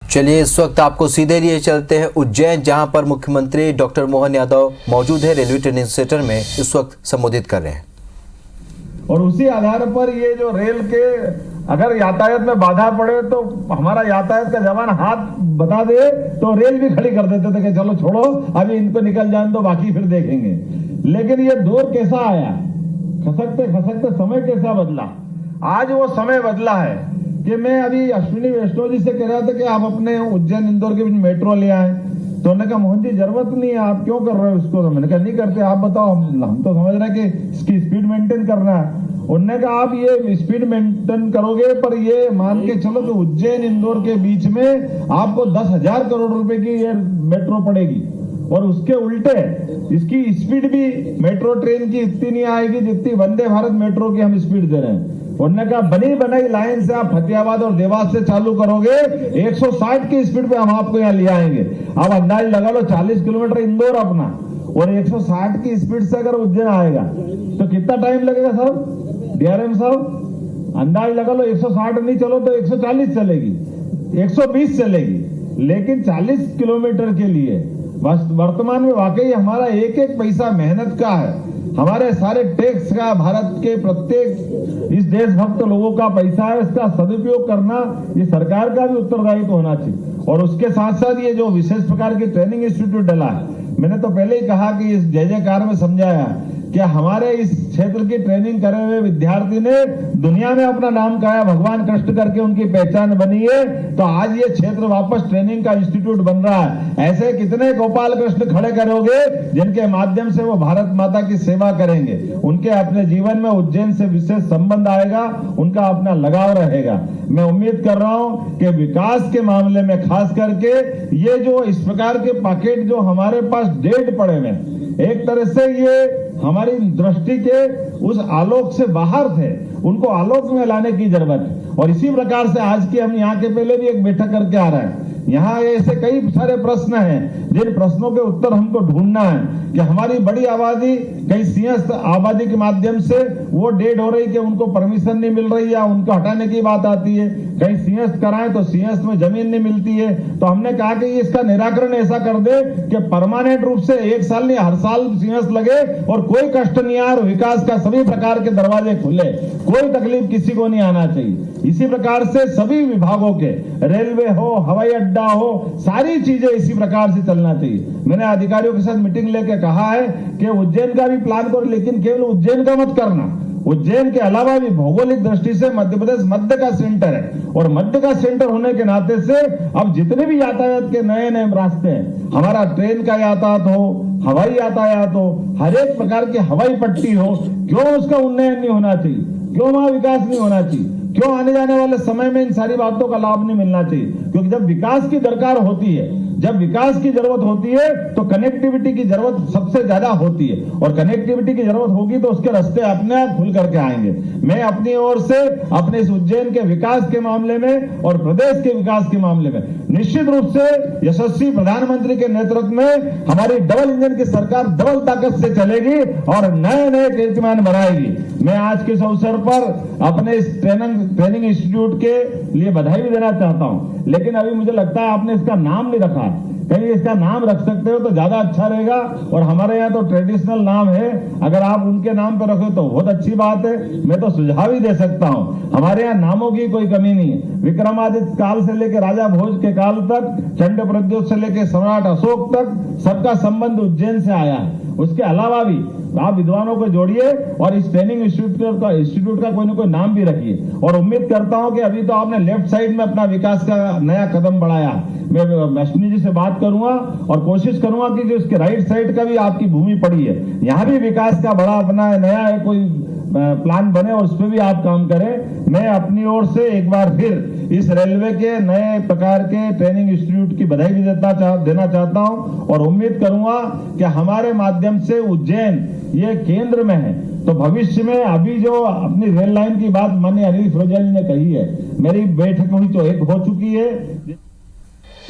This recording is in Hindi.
चलिए इस वक्त आपको सीधे लिए चलते हैं उज्जैन, जहां पर मुख्यमंत्री डॉक्टर मोहन यादव मौजूद है। रेलवे ट्रेनिंग सेंटर में इस वक्त संबोधित कर रहे हैं। और उसी आधार पर ये जो रेल के अगर यातायात में बाधा पड़े तो हमारा यातायात का जवान हाथ बता दे तो रेल भी खड़ी कर देते थे कि चलो छोड़ो, अभी इनको निकल जाने तो बाकी फिर देखेंगे। लेकिन ये दौर कैसा आया, खसकते खसकते समय कैसा बदला। आज वो समय बदला है कि मैं अभी अश्विनी वैष्णव जी से कह रहा था कि आप अपने उज्जैन इंदौर के बीच मेट्रो ले आए, तो उन्होंने कहा मोहन जी जरूरत नहीं है, आप क्यों कर रहे हो इसको। तो मैंने कहा नहीं करते, आप बताओ, हम तो समझ रहे हैं कि इसकी स्पीड मेंटेन करना है। उन्होंने कहा आप ये स्पीड मेंटेन करोगे, पर ये मान के चलो कि उज्जैन इंदौर के बीच में आपको 10,000 करोड़ रुपए की ये मेट्रो पड़ेगी, और उसके उल्टे इसकी स्पीड भी मेट्रो ट्रेन की इतनी नहीं आएगी जितनी वंदे भारत मेट्रो की हम स्पीड दे रहे हैं। उन्होंने कहा बनी बनाई लाइन से आप फतेहाबाद और देवास से चालू करोगे 160 की स्पीड पे हम आपको यहाँ ले आएंगे। आप अंदाज लगा लो 40 किलोमीटर इंदौर अपना, और 160 की स्पीड से अगर उज्जैन आएगा तो कितना टाइम लगेगा साहब, डीआरएम साहब? अंदाज लगा लो 160 नहीं चलो तो 140 चलेगी, 120 चलेगी। लेकिन 40 किलोमीटर के लिए वर्तमान में वाकई हमारा एक एक पैसा मेहनत का है, हमारे सारे टैक्स का, भारत के प्रत्येक इस देशभक्त लोगों का पैसा है, इसका सदुपयोग करना ये सरकार का भी उत्तरदायित्व होना चाहिए। और उसके साथ साथ ये जो विशेष प्रकार की ट्रेनिंग इंस्टीट्यूट डला है, मैंने तो पहले ही कहा कि इस जय जयकार में समझाया कि हमारे इस क्षेत्र की ट्रेनिंग करे हुए विद्यार्थी ने दुनिया में अपना नाम कहा, भगवान कृष्ण करके उनकी पहचान बनी है। तो आज ये क्षेत्र वापस ट्रेनिंग का इंस्टीट्यूट बन रहा है। ऐसे कितने गोपाल कृष्ण खड़े करोगे जिनके माध्यम से वो भारत माता की सेवा करेंगे, उनके अपने जीवन में उज्जैन से विशेष संबंध आएगा, उनका अपना लगाव रहेगा। मैं उम्मीद कर रहा हूं कि विकास के मामले में खास करके ये जो इस प्रकार के पैकेट जो हमारे पास डेड पड़े हुए, एक तरह से ये हमारी दृष्टि के उस आलोक से बाहर थे, उनको आलोक में लाने की जरूरत है। और इसी प्रकार से आज की हम यहाँ के पहले भी एक बैठक करके आ रहे हैं। यहाँ ऐसे कई सारे प्रश्न हैं जिन प्रश्नों के उत्तर हमको ढूंढना है कि हमारी बड़ी आबादी कई सिंहस्थ आबादी के माध्यम से वो डेड हो रही कि उनको परमिशन नहीं मिल रही या उनको हटाने की बात आती है, कहीं सिंहस्थ कराएं तो सिंहस्थ में जमीन नहीं मिलती है। तो हमने कहा कि इसका निराकरण ऐसा कर दे कि परमानेंट रूप से 1 साल नहीं हर साल सिंहस्थ लगे और कोई कष्ट नहीं आए, विकास का सभी प्रकार के दरवाजे खुले, कोई तकलीफ किसी को नहीं आना चाहिए। इसी प्रकार से सभी विभागों के, रेलवे हो, हवाई अड्डा हो, सारी चीजें इसी प्रकार से चलना चाहिए। मैंने अधिकारियों के साथ मीटिंग लेके कहा है कि उज्जैन का भी प्लान करो, लेकिन केवल उज्जैन का मत करना, उज्जैन के अलावा भी भौगोलिक दृष्टि से मध्य प्रदेश मध्य का सेंटर है, और मध्य का सेंटर होने के नाते से अब जितने भी यातायात के नए नए रास्ते हैं, हमारा ट्रेन का यातायात हो, हवाई यातायात हो, हर एक प्रकार की हवाई पट्टी हो, क्यों उसका उन्नयन नहीं होना चाहिए, क्यों वहां विकास नहीं होना चाहिए, क्यों आने जाने वाले समय में इन सारी बातों का लाभ नहीं मिलना चाहिए। क्योंकि जब विकास की दरकार होती है, जब विकास की जरूरत होती है तो कनेक्टिविटी की जरूरत सबसे ज्यादा होती है, और कनेक्टिविटी की जरूरत होगी तो उसके रास्ते अपने आप खुल करके आएंगे। मैं अपनी ओर से अपने इस उज्जैन के विकास के मामले में और प्रदेश के विकास के मामले में निश्चित रूप से यशस्वी प्रधानमंत्री के नेतृत्व में हमारी डबल इंजन की सरकार डबल ताकत से चलेगी और नए नए कीर्तिमान बनाएगी। मैं आज के इस अवसर पर अपने इस ट्रेनिंग इंस्टीट्यूट के लिए बधाई भी देना चाहता हूं, लेकिन अभी मुझे लगता है आपने इसका नाम नहीं रखा, कहीं इसका नाम रख सकते हो तो ज्यादा अच्छा रहेगा। और हमारे यहाँ तो ट्रेडिशनल नाम है, अगर आप उनके नाम पे रखो तो बहुत अच्छी बात है। मैं तो सुझाव ही दे सकता हूँ, हमारे यहाँ नामों की कोई कमी नहीं है। विक्रमादित्य काल से लेकर राजा भोज के काल तक, चंड प्रद्योत से लेकर सम्राट अशोक तक सबका संबंध उज्जैन से आया है। उसके अलावा भी आप विद्वानों को जोड़िए और इस ट्रेनिंग इंस्टीट्यूट का कोई ना कोई नाम भी रखिए। और उम्मीद करता हूं कि अभी तो आपने लेफ्ट साइड में अपना विकास का नया कदम बढ़ाया, मैं अश्विनी जी से बात करूंगा और कोशिश करूंगा कि जो इसके राइट साइड का भी आपकी भूमि पड़ी है, यहाँ भी विकास का बड़ा अपना नया है कोई प्लान बने और उस पर भी आप काम करें। मैं अपनी ओर से एक बार फिर इस रेलवे के नए प्रकार के ट्रेनिंग इंस्टीट्यूट की बधाई भी देना चाहता हूं, और उम्मीद करूंगा कि हमारे माध्यम से उज्जैन ये केंद्र में है, तो भविष्य में अभी जो अपनी रेल लाइन की बात माननीय अनिल फिरोजिया जी ने कही है, मेरी बैठक हुई तो एक हो चुकी है।